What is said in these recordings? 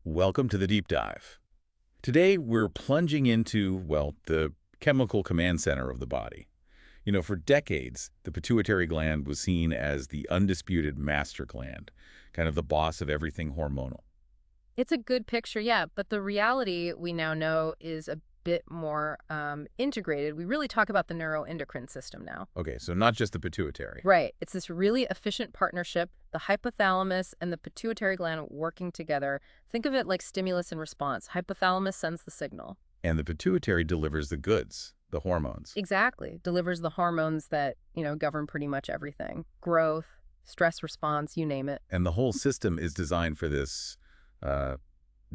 Welcome to the deep dive. Today, we're plunging into, well, the chemical command center of the body. For decades, the pituitary gland was seen as the undisputed master gland, kind of the boss of everything hormonal. It's a good picture, yeah, but the reality we now know is a bit more integrated. We really talk about the neuroendocrine system now. Okay, so not just the pituitary. Right. It's this really efficient partnership, the hypothalamus and the pituitary gland working together. Think of it like stimulus and response. Hypothalamus sends the signal. And the pituitary delivers the goods, the hormones. Exactly. Delivers the hormones that, govern pretty much everything. Growth, stress response, you name it. And the whole system is designed for this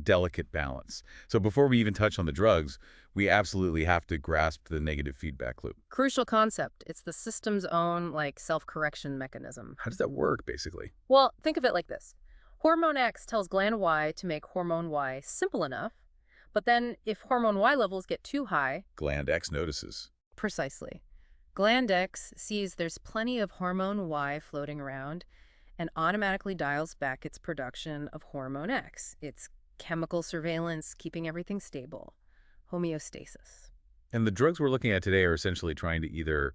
delicate balance. So before we even touch on the drugs, we absolutely have to grasp the negative feedback loop. Crucial concept. It's the system's own, self-correction mechanism. How does that work, basically? Well, think of it like this. Hormone X tells gland Y to make hormone Y simple enough, but then if hormone Y levels get too high... Gland X notices. Precisely. Gland X sees there's plenty of hormone Y floating around and automatically dials back its production of hormone X. It's chemical surveillance, keeping everything stable. Homeostasis. And the drugs we're looking at today are essentially trying to either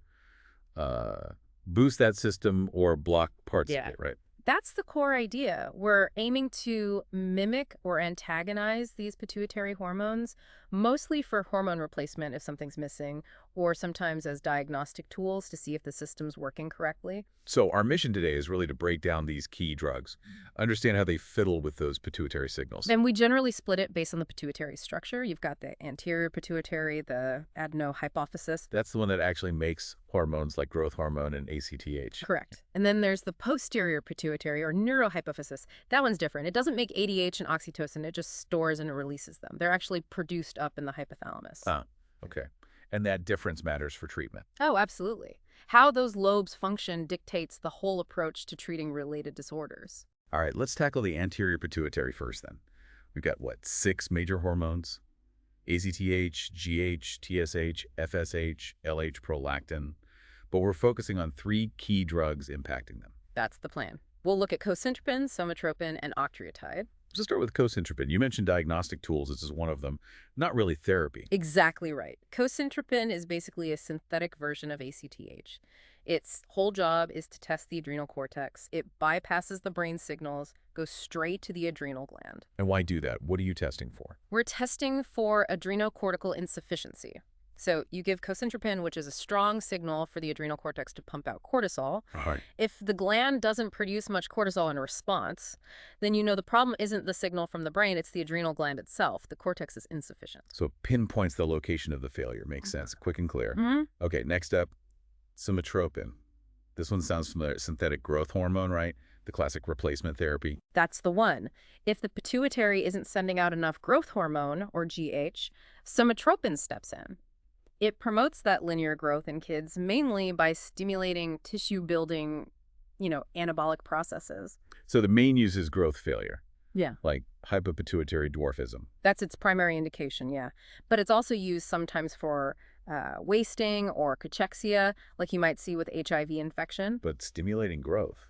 boost that system or block parts of it, right? That's the core idea. We're aiming to mimic or antagonize these pituitary hormones, mostly for hormone replacement if something's missing, or sometimes as diagnostic tools to see if the system's working correctly. So our mission today is really to break down these key drugs, understand how they fiddle with those pituitary signals. And we generally split it based on the pituitary structure. You've got the anterior pituitary, the adenohypophysis. That's the one that actually makes hormones like growth hormone and ACTH. Correct. And then there's the posterior pituitary or neurohypophysis. That one's different. It doesn't make ADH and oxytocin. It just stores and releases them. They're actually produced up in the hypothalamus. Ah, okay. And that difference matters for treatment. Oh, absolutely. How those lobes function dictates the whole approach to treating related disorders. All right, let's tackle the anterior pituitary first then. We've got, 6 major hormones? ACTH, GH, TSH, FSH, LH, prolactin. But we're focusing on 3 key drugs impacting them. That's the plan. We'll look at cosyntropin, somatropin, and octreotide. Let's start with cosyntropin. You mentioned diagnostic tools. This is one of them. Not really therapy. Exactly right. Cosyntropin is basically a synthetic version of ACTH. Its whole job is to test the adrenal cortex. It bypasses the brain signals, goes straight to the adrenal gland. And why do that? What are you testing for? We're testing for adrenocortical insufficiency. So you give cosyntropin, which is a strong signal for the adrenal cortex to pump out cortisol. Right. If the gland doesn't produce much cortisol in response, then the problem isn't the signal from the brain, it's the adrenal gland itself. The cortex is insufficient. So it pinpoints the location of the failure. Makes sense. Quick and clear. Mm-hmm. Okay, next up, somatropin. This one sounds familiar. Synthetic growth hormone, right? The classic replacement therapy. That's the one. If the pituitary isn't sending out enough growth hormone, or GH, somatropin steps in. It promotes that linear growth in kids mainly by stimulating tissue-building, anabolic processes. So the main use is growth failure. Yeah. Like hypopituitary dwarfism. That's its primary indication, yeah. But it's also used sometimes for wasting or cachexia, like you might see with HIV infection. But stimulating growth,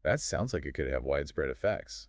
that sounds like it could have widespread effects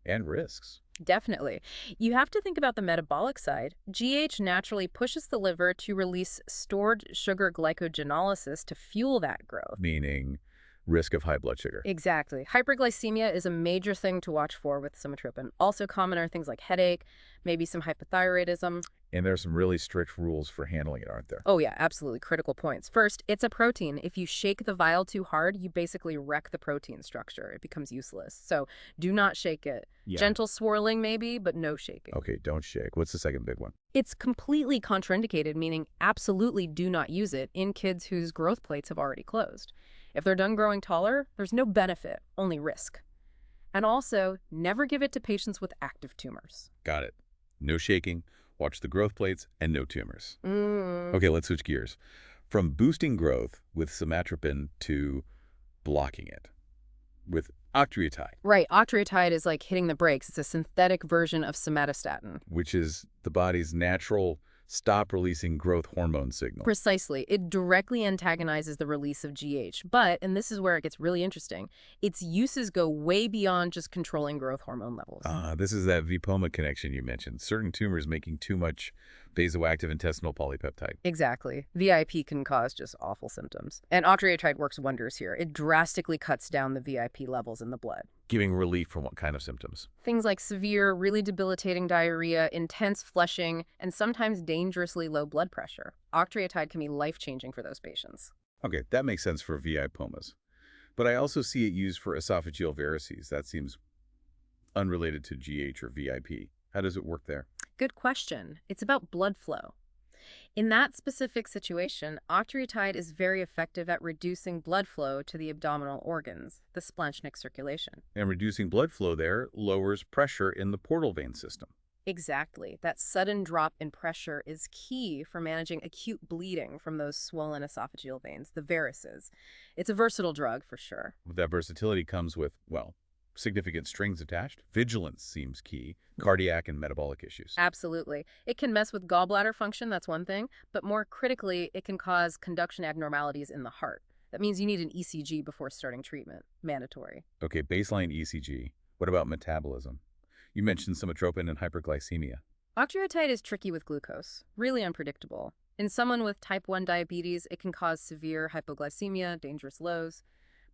and risks. Definitely. You have to think about the metabolic side. GH naturally pushes the liver to release stored sugar glycogenolysis to fuel that growth. Meaning risk of high blood sugar. Exactly. Hyperglycemia is a major thing to watch for with somatropin. Also common are things like headache, maybe some hypothyroidism. And there are some really strict rules for handling it, aren't there? Oh yeah, absolutely. Critical points. First, it's a protein. If you shake the vial too hard, you basically wreck the protein structure. It becomes useless. So do not shake it. Yeah. Gentle swirling maybe, but no shaking. Okay, don't shake. What's the second big one? It's completely contraindicated, meaning absolutely do not use it in kids whose growth plates have already closed. If they're done growing taller, there's no benefit, only risk. And also, never give it to patients with active tumors. Got it. No shaking, watch the growth plates, and no tumors. Okay, let's switch gears. From boosting growth with somatropin to blocking it with octreotide. Right, octreotide is like hitting the brakes. It's a synthetic version of somatostatin. Which is the body's natural stop releasing growth hormone signal. Precisely. It directly antagonizes the release of GH. But, and this is where it gets really interesting, its uses go way beyond just controlling growth hormone levels. This is that VPOMA connection you mentioned. Certain tumors making too much vasoactive intestinal polypeptide. Exactly. VIP can cause just awful symptoms. And octreotide works wonders here. It drastically cuts down the VIP levels in the blood. Giving relief from what kind of symptoms? Things like severe, really debilitating diarrhea, intense flushing, and sometimes dangerously low blood pressure. Octreotide can be life-changing for those patients. Okay, that makes sense for VIPomas. But I also see it used for esophageal varices. That seems unrelated to GH or VIP. How does it work there? Good question. It's about blood flow. In that specific situation, octreotide is very effective at reducing blood flow to the abdominal organs, the splanchnic circulation. And reducing blood flow there lowers pressure in the portal vein system. Exactly. That sudden drop in pressure is key for managing acute bleeding from those swollen esophageal veins, the varices. It's a versatile drug for sure. That versatility comes with, well, significant strings attached. Vigilance seems key. Cardiac and metabolic issues. Absolutely. It can mess with gallbladder function, that's one thing, but more critically, it can cause conduction abnormalities in the heart. That means you need an ECG before starting treatment. Mandatory. Okay, baseline ECG. What about metabolism? You mentioned somatropin and hyperglycemia. Octreotide is tricky with glucose, really unpredictable. In someone with type 1 diabetes, it can cause severe hypoglycemia, dangerous lows.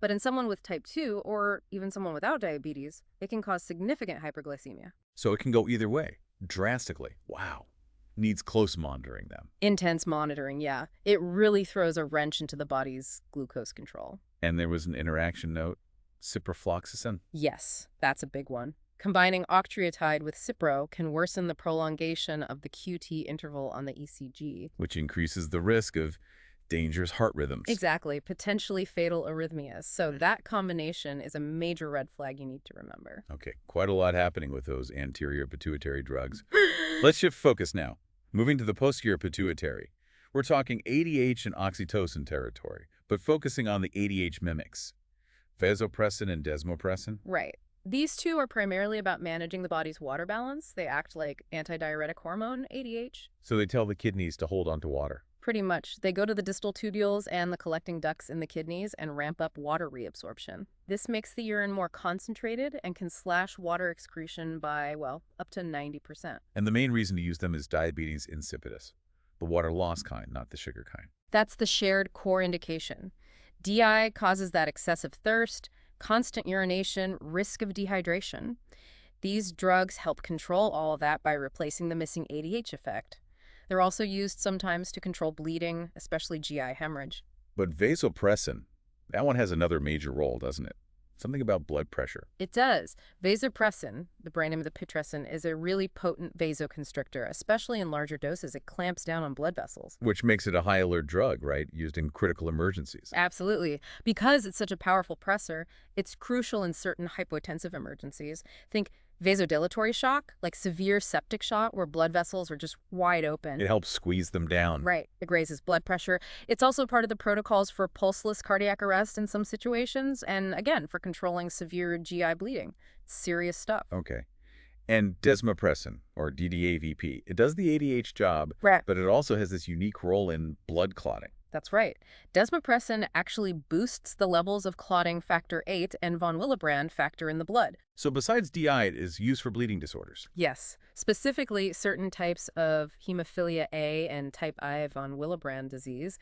But in someone with type 2, or even someone without diabetes, it can cause significant hyperglycemia. So it can go either way, drastically. Wow. Needs close monitoring then. Intense monitoring, yeah. It really throws a wrench into the body's glucose control. And there was an interaction note, ciprofloxacin. Yes, that's a big one. Combining octreotide with Cipro can worsen the prolongation of the QT interval on the ECG. Which increases the risk of dangerous heart rhythms. Exactly, potentially fatal arrhythmias. So that combination is a major red flag you need to remember. Okay, quite a lot happening with those anterior pituitary drugs. Let's shift focus now. Moving to the posterior pituitary. We're talking ADH and oxytocin territory, but focusing on the ADH mimics. Vasopressin and desmopressin. Right. These two are primarily about managing the body's water balance. They act like antidiuretic hormone, ADH. So they tell the kidneys to hold on to water. Pretty much. They go to the distal tubules and the collecting ducts in the kidneys and ramp up water reabsorption. This makes the urine more concentrated and can slash water excretion by, well, up to 90%. And the main reason to use them is diabetes insipidus, the water loss kind, not the sugar kind. That's the shared core indication. DI causes that excessive thirst, constant urination, risk of dehydration. These drugs help control all of that by replacing the missing ADH effect. They're also used sometimes to control bleeding, especially GI hemorrhage. But vasopressin, that one has another major role, doesn't it? Something about blood pressure. It does. Vasopressin, the brand name of the pitressin, is a really potent vasoconstrictor, especially in larger doses. It clamps down on blood vessels. Which makes it a high alert drug, right? Used in critical emergencies. Absolutely. Because it's such a powerful pressor, it's crucial in certain hypotensive emergencies. Think vasodilatory shock, like severe septic shock where blood vessels are just wide open. It helps squeeze them down. Right. It raises blood pressure. It's also part of the protocols for pulseless cardiac arrest in some situations, and again, for controlling severe GI bleeding. It's serious stuff. Okay. And desmopressin, or DDAVP, it does the ADH job, Right. but it also has this unique role in blood clotting. That's right. Desmopressin actually boosts the levels of clotting factor 8 and von Willebrand factor in the blood. So besides DI, it is used for bleeding disorders. Yes, specifically certain types of hemophilia A and type I von Willebrand disease.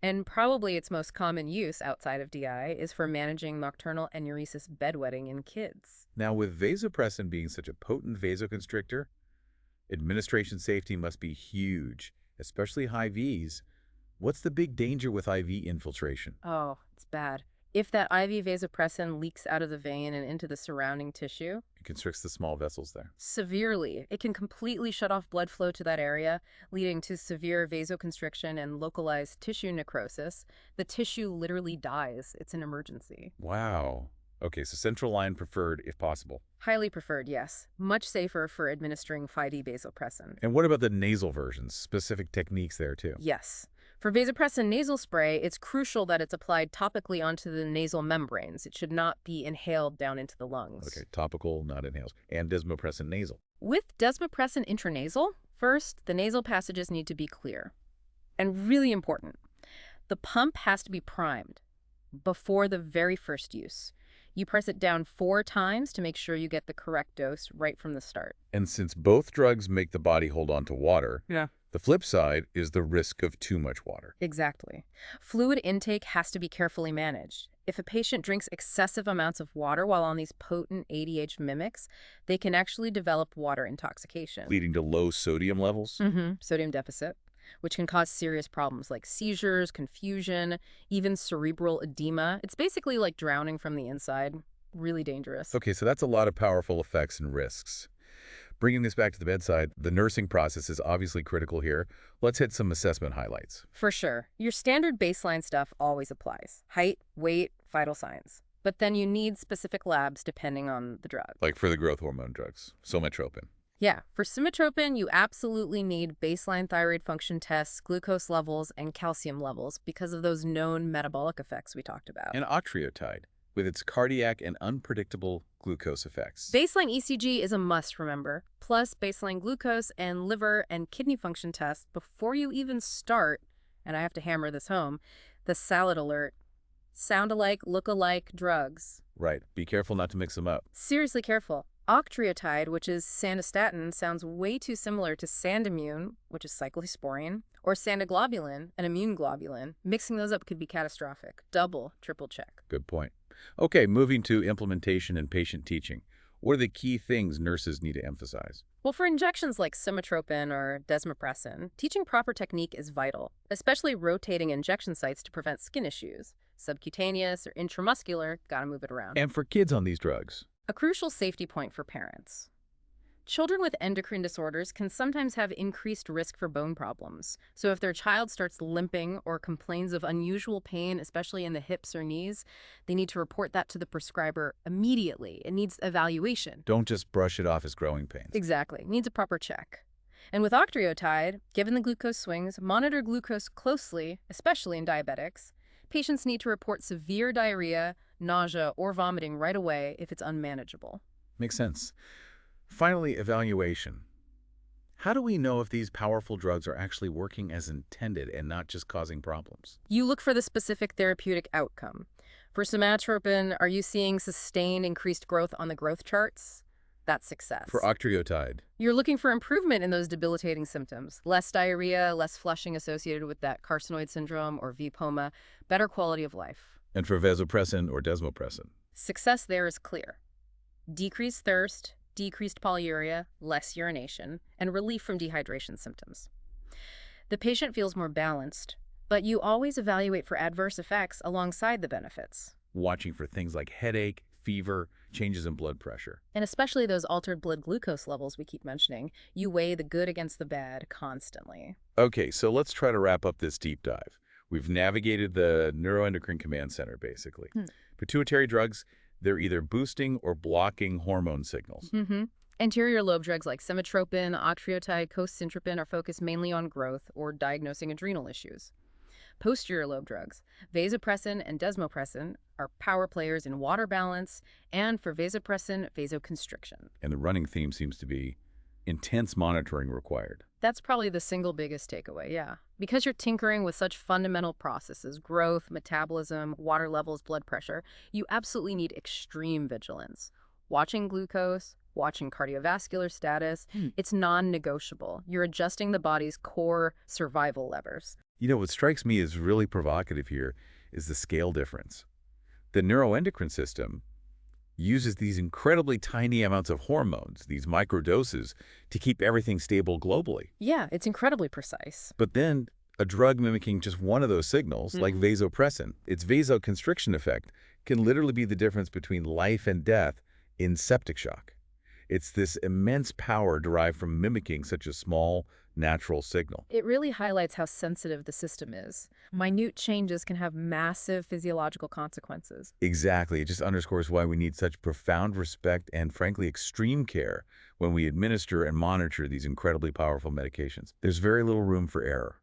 And probably its most common use outside of DI is for managing nocturnal enuresis bedwetting in kids. Now, with vasopressin being such a potent vasoconstrictor, administration safety must be huge, especially high Vs. What's the big danger with IV infiltration? Oh, it's bad. If that IV vasopressin leaks out of the vein and into the surrounding tissue, It constricts the small vessels there. severely, it can completely shut off blood flow to that area, leading to severe vasoconstriction and localized tissue necrosis. The tissue literally dies. It's an emergency. Wow. Okay, so central line preferred if possible. Highly preferred, yes. Much safer for administering 5D vasopressin. And what about the nasal versions? Specific techniques there too. Yes. For vasopressin nasal spray, it's crucial that it's applied topically onto the nasal membranes. It should not be inhaled down into the lungs. Okay, topical, not inhaled. And desmopressin nasal. With desmopressin intranasal, First, the nasal passages need to be clear. And really important, the pump has to be primed before the very first use. You press it down 4 times to make sure you get the correct dose right from the start. And since both drugs make the body hold on to water, Yeah. the flip side is the risk of too much water. Exactly. Fluid intake has to be carefully managed. If a patient drinks excessive amounts of water while on these potent ADH mimics, they can actually develop water intoxication. Leading to low sodium levels? Sodium deficit, which can cause serious problems like seizures, confusion, even cerebral edema. It's basically like drowning from the inside. Really dangerous. Okay, so that's a lot of powerful effects and risks. Bringing this back to the bedside, the nursing process is obviously critical here. Let's hit some assessment highlights. For sure. Your standard baseline stuff always applies. Height, weight, vital signs. But then you need specific labs depending on the drug. Like for the growth hormone drugs, somatropin. Yeah, for somatropin, you absolutely need baseline thyroid function tests, glucose levels, and calcium levels because of those known metabolic effects we talked about. And octreotide, with its cardiac and unpredictable glucose effects. Baseline ECG is a must, remember, plus baseline glucose and liver and kidney function tests before you even start, and I have to hammer this home, the salad alert, sound-alike, look-alike drugs. Right. Be careful not to mix them up. Seriously careful. Octreotide, which is sandostatin, sounds way too similar to Sandimmune, which is cyclosporine, or sandoglobulin, an immune globulin. Mixing those up could be catastrophic. Double, triple check. Good point. Okay, moving to implementation and patient teaching. What are the key things nurses need to emphasize? Well, for injections like somatropin or desmopressin, teaching proper technique is vital, especially rotating injection sites to prevent skin issues. Subcutaneous or intramuscular, gotta move it around. And for kids on these drugs? A crucial safety point for parents. Children with endocrine disorders can sometimes have increased risk for bone problems. So if their child starts limping or complains of unusual pain, especially in the hips or knees, they need to report that to the prescriber immediately. It needs evaluation. Don't just brush it off as growing pains. Exactly. Needs a proper check. And with octreotide, given the glucose swings, monitor glucose closely, especially in diabetics. Patients need to report severe diarrhea, nausea, or vomiting right away if it's unmanageable. Makes sense. Finally, evaluation. How do we know if these powerful drugs are actually working as intended and not just causing problems? You look for the specific therapeutic outcome. For somatropin, are you seeing sustained increased growth on the growth charts? That's success. For octreotide? You're looking for improvement in those debilitating symptoms. Less diarrhea, less flushing associated with that carcinoid syndrome or VPOMA, better quality of life. And for vasopressin or desmopressin? Success there is clear. Decreased thirst, decreased polyuria, less urination, and relief from dehydration symptoms. The patient feels more balanced, but you always evaluate for adverse effects alongside the benefits. Watching for things like headache, fever, changes in blood pressure. And especially those altered blood glucose levels we keep mentioning. You weigh the good against the bad constantly. Okay, so let's try to wrap up this deep dive. We've navigated the neuroendocrine command center, basically. Pituitary drugs, they're either boosting or blocking hormone signals. Anterior lobe drugs like somatropin, octreotide, cosyntropin are focused mainly on growth or diagnosing adrenal issues. Posterior lobe drugs, vasopressin and desmopressin, are power players in water balance, and for vasopressin, vasoconstriction. And the running theme seems to be intense monitoring required. That's probably the single biggest takeaway, yeah. Because you're tinkering with such fundamental processes, growth, metabolism, water levels, blood pressure, you absolutely need extreme vigilance. Watching glucose, watching cardiovascular status, it's non-negotiable. You're adjusting the body's core survival levers. You know, what strikes me as really provocative here is the scale difference. The neuroendocrine system uses these incredibly tiny amounts of hormones, these microdoses, to keep everything stable globally. Yeah, it's incredibly precise. But then a drug mimicking just one of those signals, like vasopressin, its vasoconstriction effect, can literally be the difference between life and death in septic shock. It's this immense power derived from mimicking such a small, natural signal. It really highlights how sensitive the system is. Minute changes can have massive physiological consequences. Exactly. It just underscores why we need such profound respect and, frankly, extreme care when we administer and monitor these incredibly powerful medications. There's very little room for error.